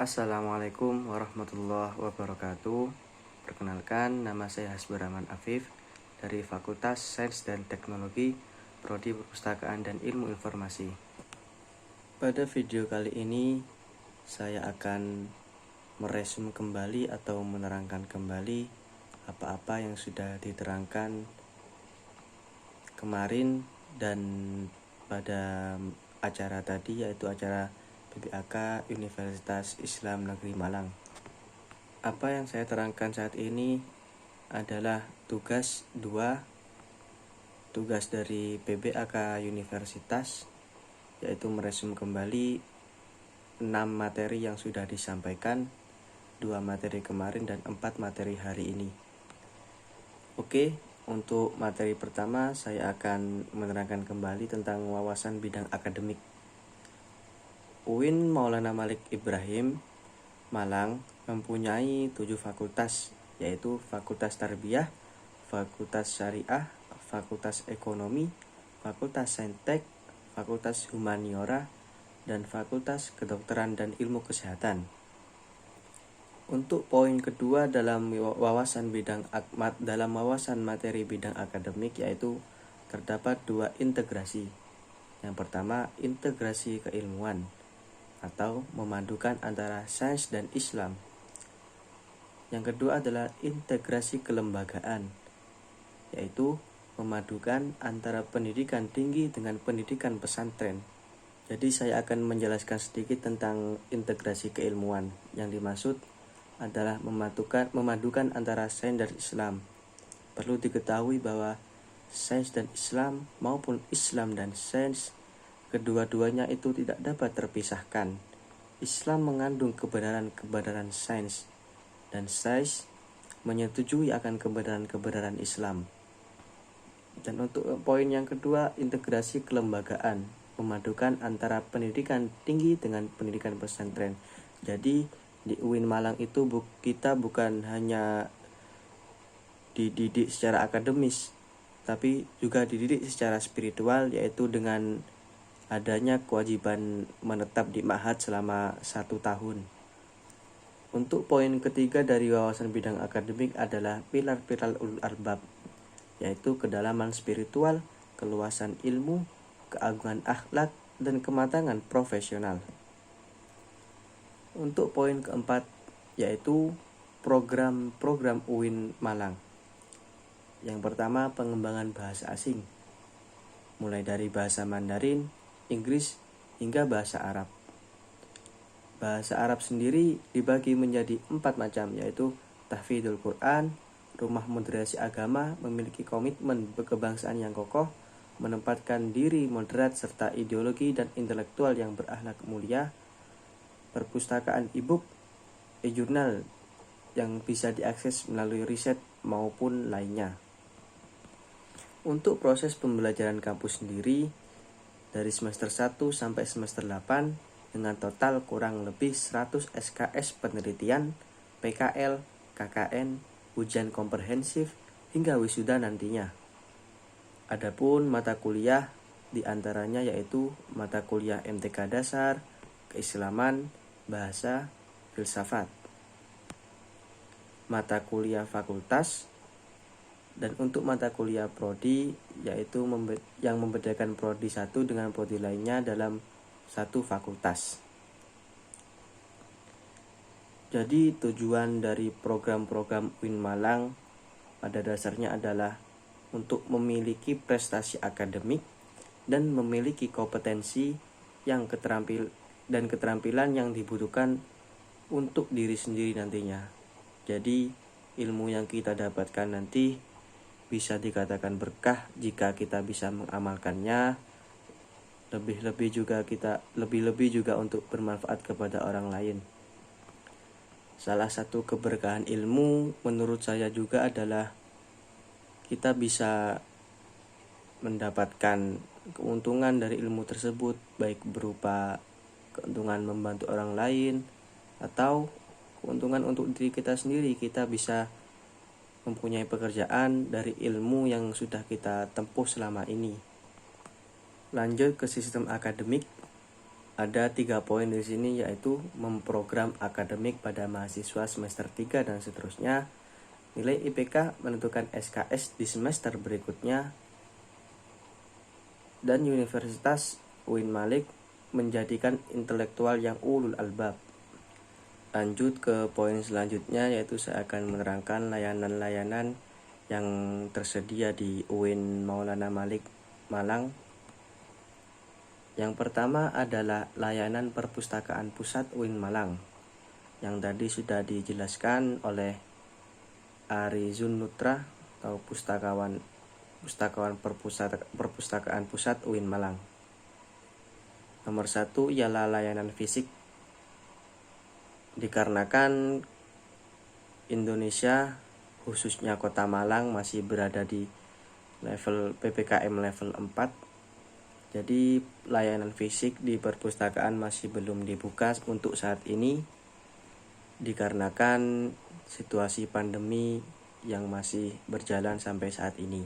Assalamualaikum warahmatullahi wabarakatuh. Perkenalkan, nama saya Hasbur Rahman Afif dari Fakultas Sains dan Teknologi, Prodi Perpustakaan dan Ilmu Informasi. Pada video kali ini, saya akan meresum kembali atau menerangkan kembali apa-apa yang sudah diterangkan kemarin dan pada acara tadi, yaitu acara PBAK Universitas Islam Negeri Malang. Apa yang saya terangkan saat ini adalah tugas dari PBAK Universitas, yaitu meresum kembali 6 materi yang sudah disampaikan, 2 materi kemarin dan 4 materi hari ini. Oke, untuk materi pertama saya akan menerangkan kembali tentang wawasan bidang akademik. UIN Maulana Malik Ibrahim Malang mempunyai 7 fakultas, yaitu Fakultas Tarbiyah, Fakultas Syariah, Fakultas Ekonomi, Fakultas Saintek, Fakultas Humaniora, dan Fakultas Kedokteran dan Ilmu Kesehatan. Untuk poin kedua dalam wawasan materi bidang akademik, yaitu terdapat 2 integrasi. Yang pertama, integrasi keilmuan atau memadukan antara sains dan Islam. Yang kedua adalah integrasi kelembagaan, yaitu memadukan antara pendidikan tinggi dengan pendidikan pesantren. Jadi saya akan menjelaskan sedikit tentang integrasi keilmuan. Yang dimaksud adalah memadukan antara sains dan Islam. Perlu diketahui bahwa sains dan Islam maupun Islam dan sains, kedua-duanya itu tidak dapat terpisahkan. Islam mengandung kebenaran sains, dan sains menyetujui akan kebenaran Islam. Dan untuk poin yang kedua, integrasi kelembagaan, memadukan antara pendidikan tinggi dengan pendidikan pesantren. Jadi di UIN Malang itu kita bukan hanya dididik secara akademis, tapi juga dididik secara spiritual, yaitu dengan adanya kewajiban menetap di ma'had selama 1 tahun. Untuk poin ketiga dari wawasan bidang akademik adalah pilar-pilar ulul albab, yaitu kedalaman spiritual, keluasan ilmu, keagungan akhlak, dan kematangan profesional. Untuk poin keempat, yaitu program UIN Malang. Yang pertama, pengembangan bahasa asing, mulai dari bahasa Mandarin, Inggris, hingga bahasa Arab. Bahasa Arab sendiri dibagi menjadi 4 macam, yaitu tahfidzul Quran, rumah moderasi agama, memiliki komitmen kebangsaan yang kokoh, menempatkan diri moderat serta ideologi dan intelektual yang berakhlak mulia, perpustakaan e-book, e-jurnal yang bisa diakses melalui riset maupun lainnya. Untuk proses pembelajaran kampus sendiri, dari semester 1 sampai semester 8 dengan total kurang lebih 100 SKS penelitian, PKL, KKN, ujian komprehensif, hingga wisuda nantinya. Adapun mata kuliah diantaranya yaitu mata kuliah MTK Dasar, Keislaman, Bahasa, Filsafat. Mata kuliah fakultas, dan untuk mata kuliah prodi, yaitu yang membedakan prodi satu dengan prodi lainnya dalam satu fakultas. Jadi tujuan dari program-program UIN Malang pada dasarnya adalah untuk memiliki prestasi akademik dan memiliki kompetensi yang keterampilan yang dibutuhkan untuk diri sendiri nantinya. Jadi ilmu yang kita dapatkan nanti bisa dikatakan berkah jika kita bisa mengamalkannya. Lebih-lebih juga untuk bermanfaat kepada orang lain. Salah satu keberkahan ilmu menurut saya juga adalah kita bisa mendapatkan keuntungan dari ilmu tersebut, baik berupa keuntungan membantu orang lain atau keuntungan untuk diri kita sendiri. Kita bisa mempunyai pekerjaan dari ilmu yang sudah kita tempuh selama ini. Lanjut ke sistem akademik. Ada 3 poin di sini, yaitu memprogram akademik pada mahasiswa semester 3 dan seterusnya, nilai IPK menentukan SKS di semester berikutnya, dan Universitas UIN Malik menjadikan intelektual yang ulul albab. Lanjut ke poin selanjutnya, yaitu saya akan menerangkan layanan-layanan yang tersedia di UIN Maulana Malik Malang. Yang pertama adalah layanan perpustakaan pusat UIN Malang, yang tadi sudah dijelaskan oleh Arizun Nutra atau pustakawan perpustakaan pusat UIN Malang. Nomor 1 ialah layanan fisik. Dikarenakan Indonesia, khususnya Kota Malang, masih berada di level PPKM level 4, jadi layanan fisik di perpustakaan masih belum dibuka untuk saat ini, dikarenakan situasi pandemi yang masih berjalan sampai saat ini.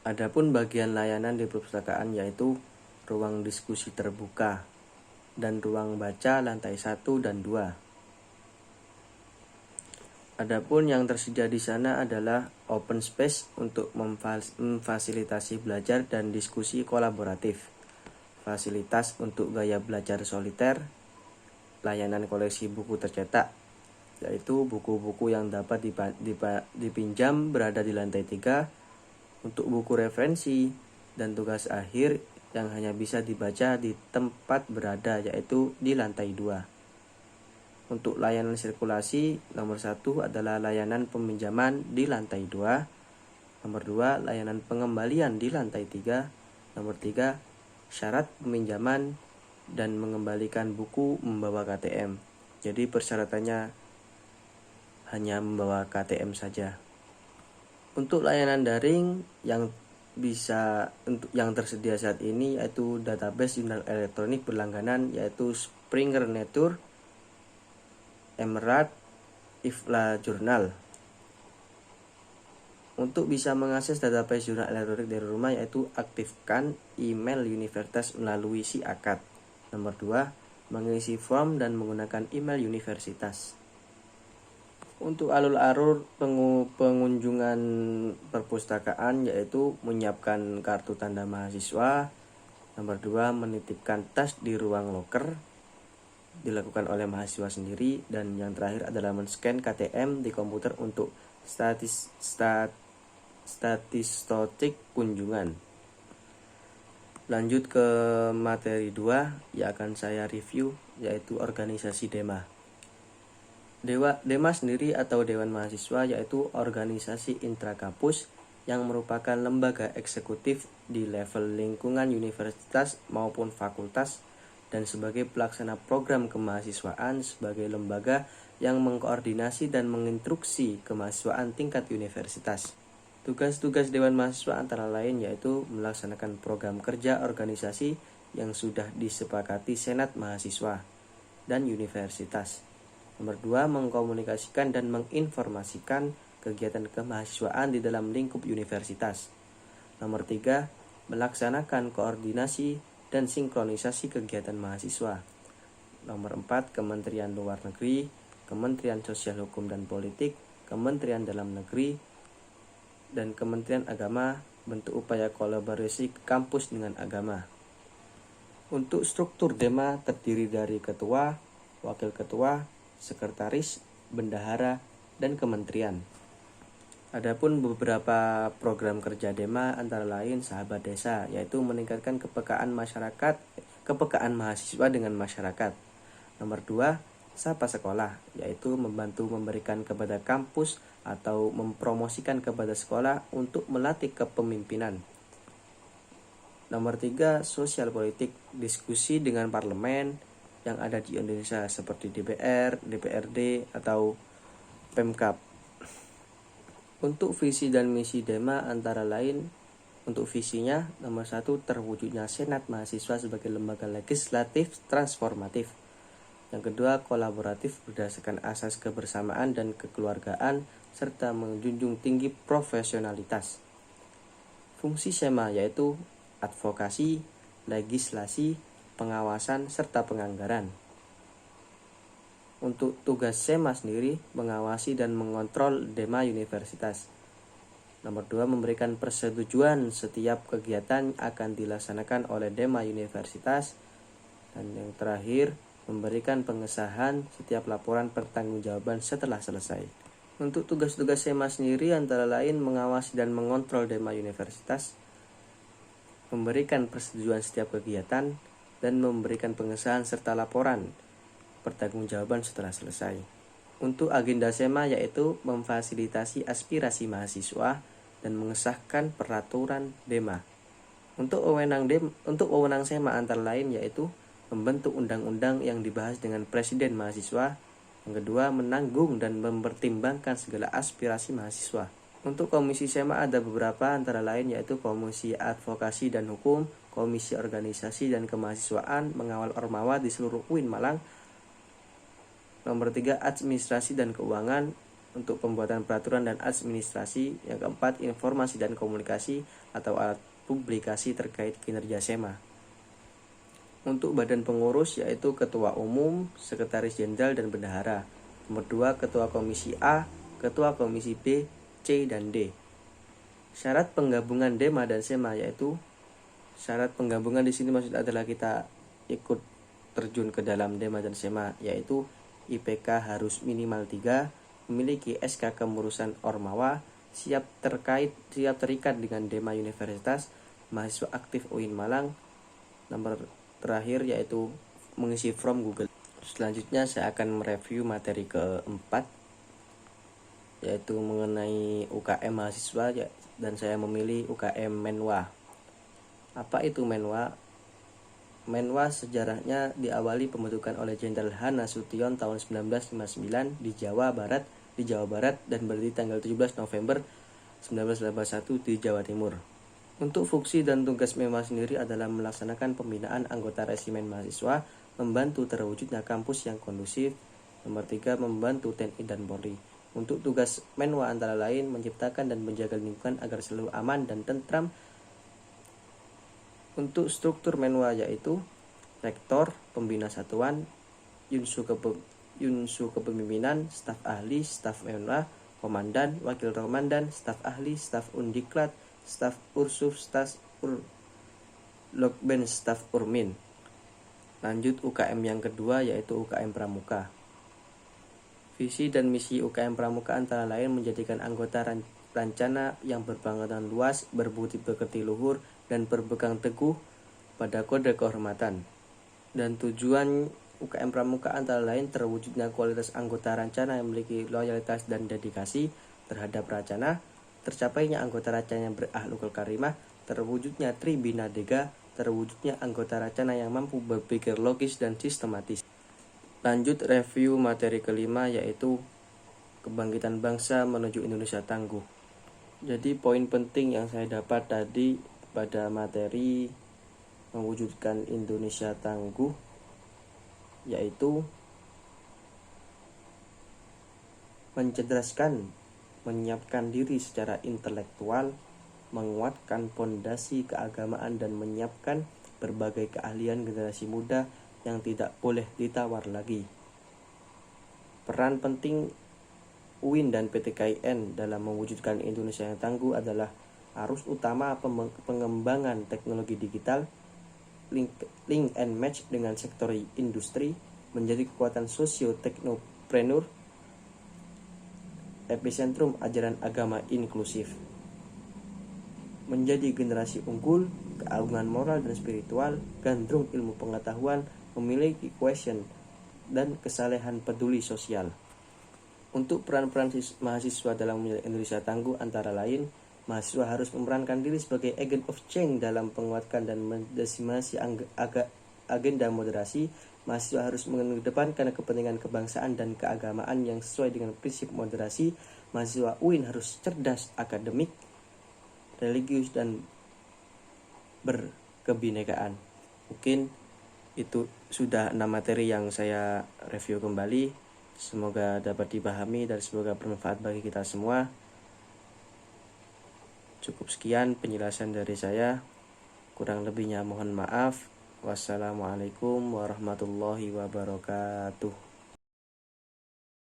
Adapun bagian layanan di perpustakaan yaitu ruang diskusi terbuka dan ruang baca lantai 1 dan 2. Adapun yang tersedia di sana adalah open space untuk memfasilitasi belajar dan diskusi kolaboratif, fasilitas untuk gaya belajar soliter, layanan koleksi buku tercetak, yaitu buku-buku yang dapat dipinjam berada di lantai 3, untuk buku referensi dan tugas akhir yang hanya bisa dibaca di tempat berada, yaitu di lantai 2. Untuk layanan sirkulasi, nomor 1 adalah layanan peminjaman di lantai 2. Nomor 2, layanan pengembalian di lantai 3. Nomor 3, syarat peminjaman dan mengembalikan buku membawa KTM. Jadi persyaratannya hanya membawa KTM saja. Untuk layanan daring yang tersedia saat ini yaitu database jurnal elektronik berlangganan, yaitu Springer Nature, Emerald, IFLA Journal. Untuk bisa mengakses database jurnal elektronik dari rumah, yaitu aktifkan email universitas melalui si akad. Nomor 2, mengisi form dan menggunakan email universitas. Untuk alur-alur pengunjungan perpustakaan, yaitu menyiapkan kartu tanda mahasiswa. Nomor 2, menitipkan tas di ruang loker, dilakukan oleh mahasiswa sendiri. Dan yang terakhir adalah men-scan KTM di komputer untuk statistik kunjungan. Lanjut ke materi 2 yang akan saya review, yaitu organisasi DEMA. DEMA sendiri atau Dewan Mahasiswa yaitu organisasi intrakampus yang merupakan lembaga eksekutif di level lingkungan universitas maupun fakultas, dan sebagai pelaksana program kemahasiswaan sebagai lembaga yang mengkoordinasi dan menginstruksi kemahasiswaan tingkat universitas. Tugas-tugas Dewan Mahasiswa antara lain yaitu melaksanakan program kerja organisasi yang sudah disepakati Senat Mahasiswa dan Universitas. Nomor 2, mengkomunikasikan dan menginformasikan kegiatan kemahasiswaan di dalam lingkup universitas. Nomor 3, melaksanakan koordinasi dan sinkronisasi kegiatan mahasiswa. Nomor 4, Kementerian Luar Negeri, Kementerian Sosial Hukum dan Politik, Kementerian Dalam Negeri, dan Kementerian Agama bentuk upaya kolaborasi kampus dengan agama. Untuk struktur DEMA terdiri dari ketua, wakil ketua, sekretaris, bendahara, dan kementerian. Adapun beberapa program kerja DEMA antara lain Sahabat Desa, yaitu meningkatkan kepekaan mahasiswa dengan masyarakat. Nomor 2, Sapa Sekolah, yaitu membantu memberikan kepada kampus atau mempromosikan kepada sekolah untuk melatih kepemimpinan. Nomor 3, Sosial Politik, diskusi dengan parlemen yang ada di Indonesia seperti DPR, DPRD, atau Pemkab. Untuk visi dan misi DEMA antara lain, untuk visinya, nomor 1, terwujudnya Senat Mahasiswa sebagai lembaga legislatif transformatif. Yang kedua, kolaboratif berdasarkan asas kebersamaan dan kekeluargaan serta menjunjung tinggi profesionalitas. Fungsi SEMA yaitu advokasi, legislasi, pengawasan, serta penganggaran. Untuk tugas SEMA sendiri, mengawasi dan mengontrol DEMA universitas. Nomor 2, memberikan persetujuan setiap kegiatan akan dilaksanakan oleh DEMA universitas. Dan yang terakhir, memberikan pengesahan setiap laporan pertanggungjawaban setelah selesai. Untuk tugas-tugas SEMA sendiri antara lain mengawasi dan mengontrol DEMA universitas, memberikan persetujuan setiap kegiatan, dan memberikan pengesahan serta laporan pertanggungjawaban setelah selesai. Untuk agenda SEMA yaitu memfasilitasi aspirasi mahasiswa dan mengesahkan peraturan DEMA. Untuk wewenang SEMA antara lain yaitu membentuk undang-undang yang dibahas dengan presiden mahasiswa. Yang kedua, menanggung dan mempertimbangkan segala aspirasi mahasiswa. Untuk komisi SEMA ada beberapa antara lain yaitu Komisi Advokasi dan Hukum, Komisi Organisasi dan Kemahasiswaan, mengawal Ormawa di seluruh UIN Malang. Nomor 3, administrasi dan keuangan untuk pembuatan peraturan dan administrasi. Yang keempat, informasi dan komunikasi atau alat publikasi terkait kinerja SEMA. Untuk badan pengurus yaitu ketua umum, sekretaris jenderal, dan bendahara. Nomor 2, ketua komisi A, ketua komisi B, C, dan D. Syarat penggabungan DEMA dan SEMA yaitu syarat penggabungan di sini maksud adalah kita ikut terjun ke dalam DEMA dan SEMA yaitu IPK harus minimal 3, memiliki SK kepengurusan Ormawa, siap terikat dengan DEMA Universitas, mahasiswa aktif UIN Malang. Nomor terakhir yaitu mengisi form Google. Selanjutnya saya akan mereview materi keempat yaitu mengenai UKM mahasiswa dan saya memilih UKM Menwa. Apa itu Menwa? Menwa sejarahnya diawali pembentukan oleh Jenderal H. Nasution tahun 1959 di Jawa Barat dan berdiri tanggal 17 November 1981 di Jawa Timur. Untuk fungsi dan tugas Menwa sendiri adalah melaksanakan pembinaan anggota resimen mahasiswa, membantu terwujudnya kampus yang kondusif. Nomor 3, membantu TNI dan Polri. Untuk tugas Menwa antara lain menciptakan dan menjaga lingkungan agar selalu aman dan tentram. Untuk struktur Menwa yaitu rektor, pembina satuan, yunsu kepemimpinan, staf ahli, staf Menwa, komandan, wakil komandan, staf ahli, staf undiklat, staf ursuf, staf lokben, staf urmin. Lanjut UKM yang kedua yaitu UKM Pramuka. Visi dan misi UKM Pramuka antara lain menjadikan anggota rencana yang berpengetahuan luas, berbudi pekerti luhur, dan berpegang teguh pada kode kehormatan. Dan tujuan UKM Pramuka antara lain terwujudnya kualitas anggota rencana yang memiliki loyalitas dan dedikasi terhadap rencana, tercapainya anggota rencana yang berakhlakul karimah, terwujudnya tribinadega, terwujudnya anggota rencana yang mampu berpikir logis dan sistematis. Lanjut review materi kelima yaitu kebangkitan bangsa menuju Indonesia tangguh. Jadi poin penting yang saya dapat tadi pada materi mewujudkan Indonesia tangguh yaitu mencerdaskan, menyiapkan diri secara intelektual, menguatkan pondasi keagamaan, dan menyiapkan berbagai keahlian generasi muda yang tidak boleh ditawar lagi. Peran penting UIN dan PT KIN dalam mewujudkan Indonesia yang tangguh adalah arus utama pengembangan teknologi digital, link and match dengan sektor industri, menjadi kekuatan sosio-teknopreneur, epicentrum ajaran agama inklusif, menjadi generasi unggul, keagungan moral dan spiritual, gandrung ilmu pengetahuan, memiliki question dan kesalehan peduli sosial. Untuk peran-peran mahasiswa dalam Indonesia tangguh antara lain, mahasiswa harus memerankan diri sebagai agent of change dalam penguatkan dan mendesimasi agenda moderasi. Mahasiswa harus mengedepankan kepentingan kebangsaan dan keagamaan yang sesuai dengan prinsip moderasi. Mahasiswa UIN harus cerdas, akademik, religius, dan berkebinekaan. Mungkin itu sudah 6 materi yang saya review kembali. Semoga dapat dipahami dan semoga bermanfaat bagi kita semua. Cukup sekian penjelasan dari saya. Kurang lebihnya mohon maaf. Wassalamualaikum warahmatullahi wabarakatuh.